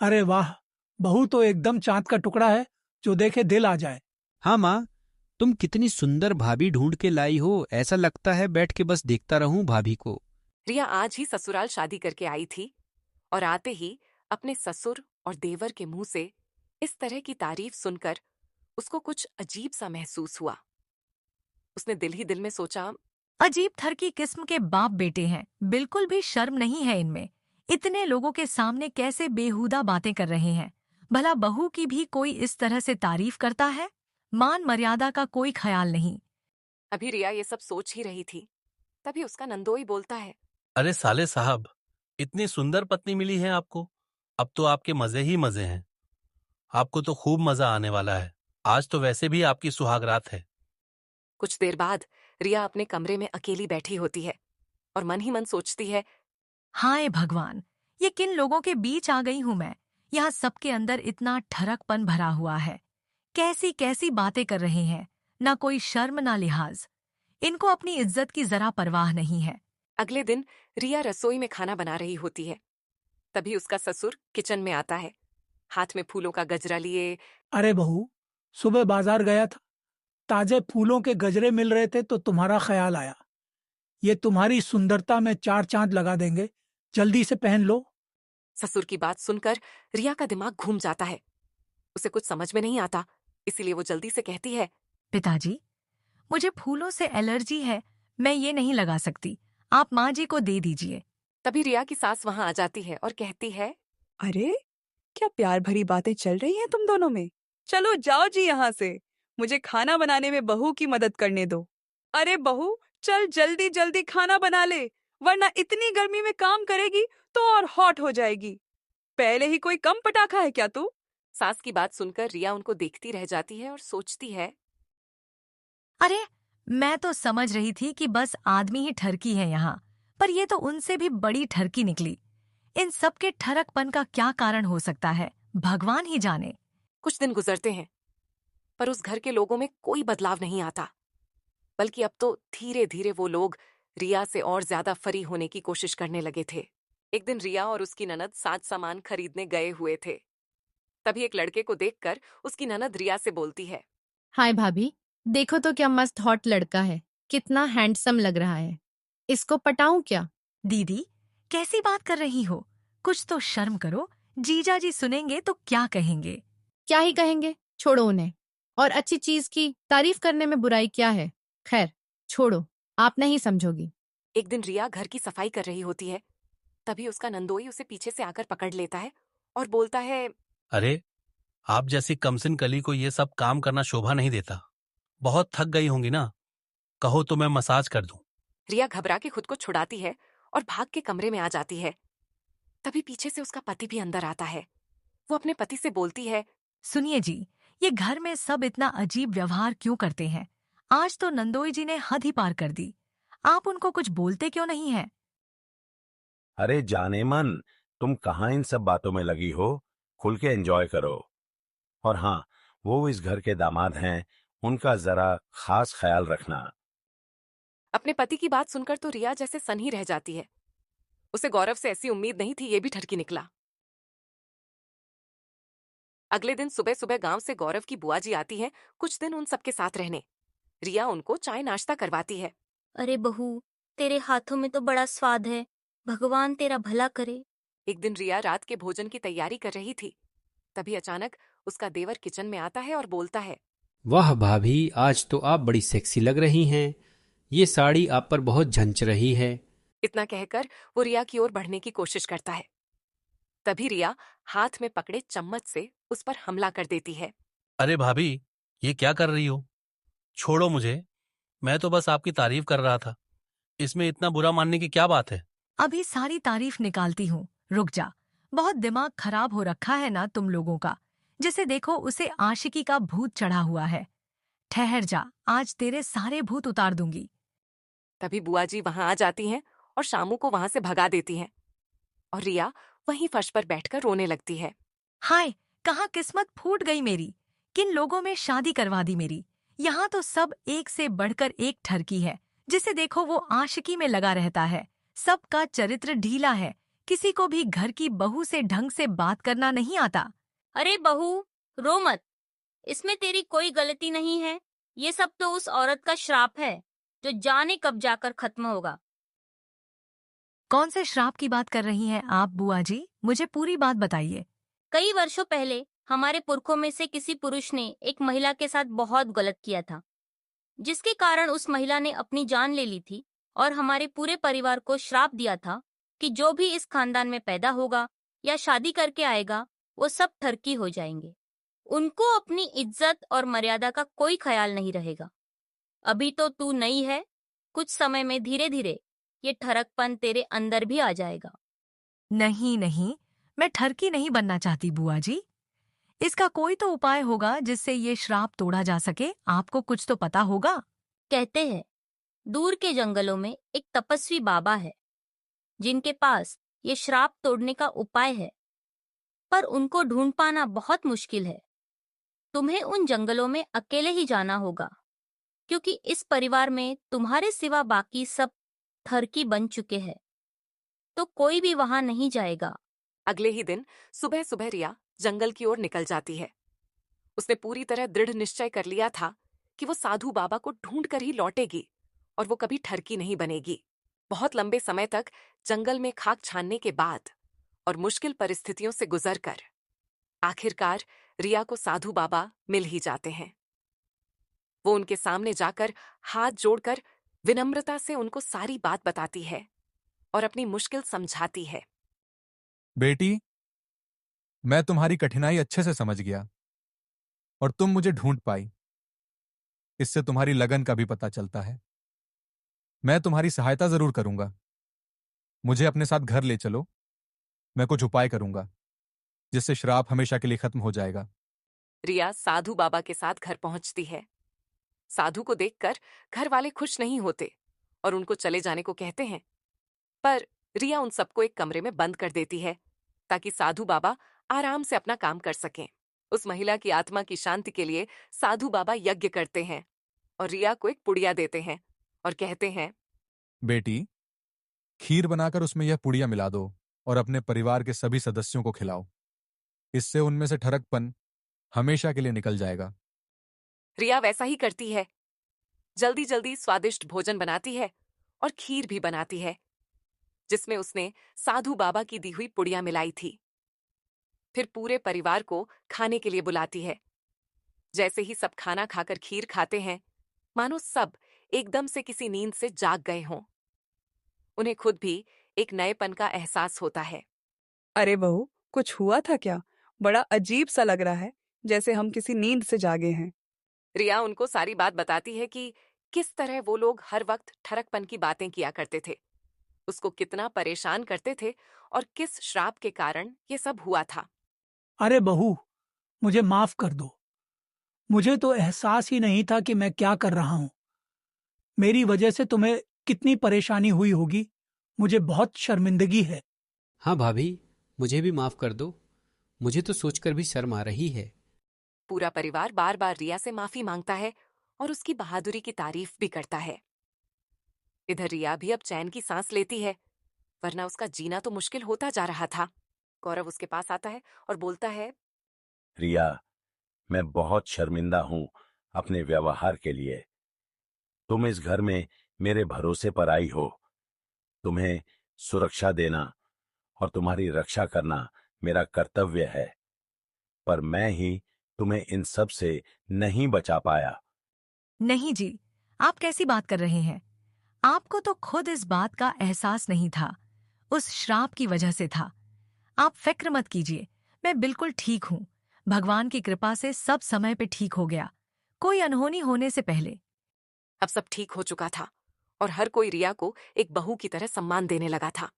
अरे वाह, बहू तो एकदम चांद का टुकड़ा है, जो देखे दिल आ जाए। हाँ माँ, तुम कितनी सुंदर भाभी ढूंढ के लाई हो, ऐसा लगता है बैठ के बस देखता रहूं भाभी को। रिया आज ही ससुराल शादी करके आई थी और आते ही अपने ससुर और देवर के मुंह से इस तरह की तारीफ सुनकर उसको कुछ अजीब सा महसूस हुआ। उसने दिल ही दिल में सोचा, अजीब थर की किस्म के बाप बेटे हैं, बिल्कुल भी शर्म नहीं है इनमें। इतने लोगों के सामने कैसे बेहुदा बातें कर रहे हैं। भला बहू की भी कोई इस तरह से तारीफ करता है? मान मर्यादा का कोई ख्याल नहीं। अभी रिया ये सब सोच ही रही थी, तभी उसका नंदोई बोलता है। अरे साले साहब, इतनी सुंदर पत्नी मिली है आपको। अब तो आपके मजे ही मजे हैं। आपको तो खूब मजा आने वाला है। आज तो वैसे भी आपकी सुहागरात है। कुछ देर बाद रिया अपने कमरे में अकेली बैठी होती है और मन ही मन सोचती है, हाय भगवान, ये किन लोगों के बीच आ गई हूं मैं। यहाँ सबके अंदर इतना ठरकपन भरा हुआ है। कैसी कैसी बातें कर रहे हैं, ना कोई शर्म ना लिहाज। इनको अपनी इज्जत की जरा परवाह नहीं है। अगले दिन रिया रसोई में खाना बना रही होती है। तभी उसका ससुर किचन में आता है, हाथ में फूलों का गजरा लिए। अरे बहू, सुबह बाजार गया था, ताजे फूलों के गजरे मिल रहे थे तो तुम्हारा ख्याल आया। ये तुम्हारी सुंदरता में चार चांद लगा देंगे, जल्दी से पहन लो। ससुर की बात सुनकर रिया का दिमाग घूम जाता है। उसे कुछ समझ में नहीं आता, इसीलिए वो जल्दी से कहती है, पिताजी, मुझे फूलों से एलर्जी है, मैं ये नहीं लगा सकती। आप माँ जी को दे दीजिए। तभी रिया की सास वहां आ जाती है और कहती है, अरे, क्या प्यार भरी बातें चल रही हैं तुम दोनों में। चलो जाओ जी यहाँ से, मुझे खाना बनाने में बहू की मदद करने दो। अरे बहू, चल जल्दी जल्दी खाना बना ले, वरना इतनी गर्मी में काम करेगी तो और हॉट हो जाएगी। पहले ही कोई कम पटाखा है क्या तू? सास की बात सुनकर रिया उनको देखती रह जाती है और सोचती है, अरे, मैं तो समझ रही थी कि बस आदमी ही ठरकी है यहाँ, पर ये तो उनसे भी बड़ी ठरकी निकली। इन सब के ठरकपन का क्या कारण हो सकता है, भगवान ही जाने। कुछ दिन गुजरते हैं, पर उस घर के लोगों में कोई बदलाव नहीं आता, बल्कि अब तो धीरे धीरे वो लोग रिया से और ज्यादा फरी होने की कोशिश करने लगे थे। एक दिन रिया और उसकी ननद साज सामान खरीदने गए हुए थे। तभी एक लड़के को देखकर उसकी ननद रिया से बोलती है, हाय भाभी, देखो तो क्या मस्त हॉट लड़का है, कितना हैंडसम लग रहा है। इसको पटाऊं क्या? दीदी, कैसी बात कर रही हो? कुछ तो शर्म करो, जीजा जी सुनेंगे तो क्या कहेंगे। क्या ही कहेंगे, छोड़ो उन्हें। और अच्छी चीज की तारीफ करने में बुराई क्या है। खैर छोड़ो, आप नहीं समझोगी। एक दिन रिया घर की सफाई कर रही होती है। तभी उसका नंदोई उसे पीछे से आकर पकड़ लेता है और बोलता है, अरे, आप जैसी कमसिन कली को ये सब काम करना शोभा नहीं देता। बहुत थक गई होंगी ना, कहो तो मैं मसाज कर दूं। रिया घबरा के खुद को छुड़ाती है और भाग के कमरे में आ जाती है। तभी पीछे से उसका पति भी अंदर आता है। वो अपने पति से बोलती है, सुनिए जी, ये घर में सब इतना अजीब व्यवहार क्यों करते हैं? आज तो नंदोई जी ने हद ही पार कर दी। आप उनको कुछ बोलते क्यों नहीं हैं? अरे जाने मन, तुम कहाँ इन सब बातों में लगी हो। खुल के एंजॉय करो। और हाँ, वो इस घर के दामाद हैं, उनका जरा खास ख्याल रखना। अपने पति की बात सुनकर तो रिया जैसे सनही रह जाती है। उसे गौरव से ऐसी उम्मीद नहीं थी, ये भी ठरकी निकला। अगले दिन सुबह सुबह गांव से गौरव की बुआ जी आती हैं कुछ दिन उन सबके साथ रहने। रिया उनको चाय नाश्ता करवाती है। अरे बहू, तेरे हाथों में तो बड़ा स्वाद है, भगवान तेरा भला करे। एक दिन रिया रात के भोजन की तैयारी कर रही थी। तभी अचानक उसका देवर किचन में आता है और बोलता है, वाह भाभी, आज तो आप बड़ी सेक्सी लग रही हैं। ये साड़ी आप पर बहुत झंच रही है। इतना कहकर वो रिया की ओर बढ़ने की कोशिश करता है। तभी रिया हाथ में पकड़े चम्मच से उस पर हमला कर देती है। अरे भाभी, ये क्या कर रही हो? छोड़ो मुझे, मैं तो बस आपकी तारीफ कर रहा था। इसमें इतना बुरा मानने की क्या बात है? अभी सारी तारीफ निकालती हूँ, रुक जा। बहुत दिमाग खराब हो रखा है ना तुम लोगों का। जिसे देखो उसे आशिकी का भूत चढ़ा हुआ है। ठहर जा, आज तेरे सारे भूत उतार दूंगी। तभी बुआ जी वहां आ जाती हैं और शामू को वहां से भगा देती हैं और रिया वहीं फर्श पर बैठकर रोने लगती है। हाय, कहाँ किस्मत फूट गई मेरी। किन लोगों में शादी करवा दी मेरी। यहाँ तो सब एक से बढ़कर एक ठरकी है। जिसे देखो वो आशिकी में लगा रहता है। सबका चरित्र ढीला है। किसी को भी घर की बहू से ढंग से बात करना नहीं आता। अरे बहू, रो मत। इसमें तेरी कोई गलती नहीं है। ये सब तो उस औरत का श्राप है जो जाने कब जाकर खत्म होगा। कौन से श्राप की बात कर रही हैं आप बुआ जी? मुझे पूरी बात बताइए। कई वर्षों पहले हमारे पुरखों में से किसी पुरुष ने एक महिला के साथ बहुत गलत किया था, जिसके कारण उस महिला ने अपनी जान ले ली थी और हमारे पूरे परिवार को श्राप दिया था कि जो भी इस खानदान में पैदा होगा या शादी करके आएगा वो सब ठरकी हो जाएंगे। उनको अपनी इज्जत और मर्यादा का कोई ख्याल नहीं रहेगा। अभी तो तू नई है, कुछ समय में धीरे धीरे ये ठरकपन तेरे अंदर भी आ जाएगा। नहीं नहीं, मैं ठरकी नहीं बनना चाहती बुआ जी। इसका कोई तो उपाय होगा जिससे ये श्राप तोड़ा जा सके। आपको कुछ तो पता होगा। कहते हैं दूर के जंगलों में एक तपस्वी बाबा है जिनके पास ये श्राप तोड़ने का उपाय है, पर उनको ढूंढ पाना बहुत मुश्किल है। तुम्हें उन जंगलों में अकेले ही जाना होगा, क्योंकि इस परिवार में तुम्हारे सिवा बाकी सब ठरकी बन चुके हैं, तो कोई भी वहां नहीं जाएगा। अगले ही दिन सुबह सुबह रिया जंगल की ओर निकल जाती है। उसने पूरी तरह दृढ़ निश्चय कर लिया था कि वो साधु बाबा को ढूंढ कर ही लौटेगी और वो कभी ठरकी नहीं बनेगी। बहुत लंबे समय तक जंगल में खाक छानने के बाद और मुश्किल परिस्थितियों से गुजरकर आखिरकार रिया को साधु बाबा मिल ही जाते हैं। वो उनके सामने जाकर हाथ जोड़कर विनम्रता से उनको सारी बात बताती है और अपनी मुश्किल समझाती है। बेटी, मैं तुम्हारी कठिनाई अच्छे से समझ गया और तुम मुझे ढूंढ पाई। इससे तुम्हारी लगन का भी पता चलता है। मैं तुम्हारी सहायता जरूर करूंगा। मुझे अपने साथ घर ले चलो, मैं कुछ उपाय करूंगा जिससे श्राप हमेशा के लिए खत्म हो जाएगा। रिया साधु बाबा के साथ घर पहुंचती है। साधु को देखकर घर वाले खुश नहीं होते और उनको चले जाने को कहते हैं, पर रिया उन सबको एक कमरे में बंद कर देती है ताकि साधु बाबा आराम से अपना काम कर सकें। उस महिला की आत्मा की शांति के लिए साधु बाबा यज्ञ करते हैं और रिया को एक पुड़िया देते हैं और कहते हैं, बेटी, खीर बनाकर उसमें यह पुड़िया मिला दो और अपने परिवार के सभी सदस्यों को खिलाओ। इससे उनमें से ठरकपन हमेशा के लिए निकल जाएगा। रिया वैसा ही करती है। जल्दी जल्दी स्वादिष्ट भोजन बनाती है और खीर भी बनाती है जिसमें उसने साधु बाबा की दी हुई पुड़िया मिलाई थी। फिर पूरे परिवार को खाने के लिए बुलाती है। जैसे ही सब खाना खाकर खीर खाते हैं, मानो सब एकदम से किसी नींद से जाग गए हों। उन्हें खुद भी एक नएपन का एहसास होता है। अरे बहू, कुछ हुआ था क्या? बड़ा अजीब सा लग रहा है, जैसे हम किसी नींद से जागे हैं। रिया उनको सारी बात बताती है कि किस तरह वो लोग हर वक्त ठरकपन की बातें किया करते थे, उसको कितना परेशान करते थे और किस श्राप के कारण ये सब हुआ था। अरे बहू, मुझे माफ कर दो। मुझे तो एहसास ही नहीं था कि मैं क्या कर रहा हूं। मेरी वजह से तुम्हें कितनी परेशानी हुई होगी। मुझे बहुत शर्मिंदगी है। हाँ भाभी, मुझे भी माफ कर दो। मुझे तो सोचकर भी शर्म आ रही है। पूरा परिवार बार बार रिया से माफी मांगता है और उसकी बहादुरी की तारीफ भी करता है। इधर रिया भी अब चैन की सांस लेती है, वरना उसका जीना तो मुश्किल होता जा रहा था। गौरव उसके पास आता है और बोलता है, रिया, मैं बहुत शर्मिंदा हूं अपने व्यवहार के लिए। तुम इस घर में मेरे भरोसे पर आई हो। तुम्हें सुरक्षा देना और तुम्हारी रक्षा करना मेरा कर्तव्य है, पर मैं ही तुम्हें इन सब से नहीं बचा पाया। नहीं जी, आप कैसी बात कर रहे हैं? आपको तो खुद इस बात का एहसास नहीं था। उस श्राप की वजह से था। आप फिक्र मत कीजिए, मैं बिल्कुल ठीक हूँ। भगवान की कृपा से सब समय पे ठीक हो गया, कोई अनहोनी होने से पहले। अब सब ठीक हो चुका था और हर कोई रिया को एक बहू की तरह सम्मान देने लगा था।